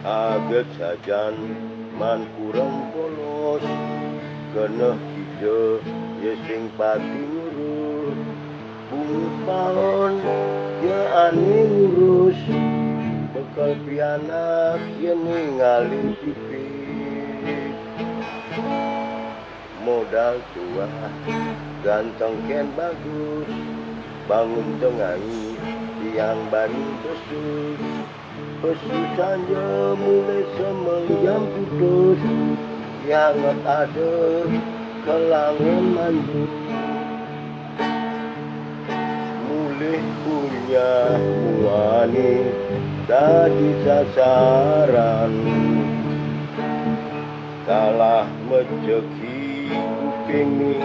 Aget sajan man kurang polos keneh hijau ye sing pati ngurus bumi paon ye ani ngurus bekal pianak ye ningali pipis modal tua ganteng ken bagus bangun tengahi tiang bani besus besus saja mulai semeliam putus yang ada kelangan manjut mulai punya muani dari sasaran kalah mejeki kuping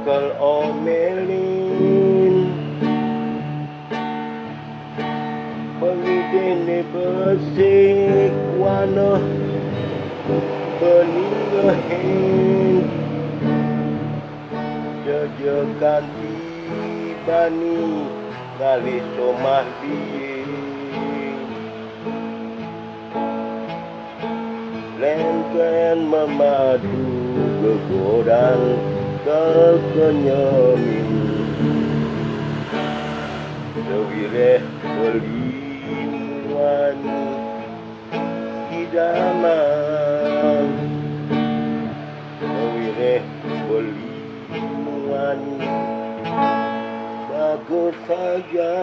kel omelin pengidene besik wanah peninggahin jejekan tibani ngali somah diye lengken memadu kegodan kekenyamin sewireh belimuan idaman sewireh belimuan bagus saja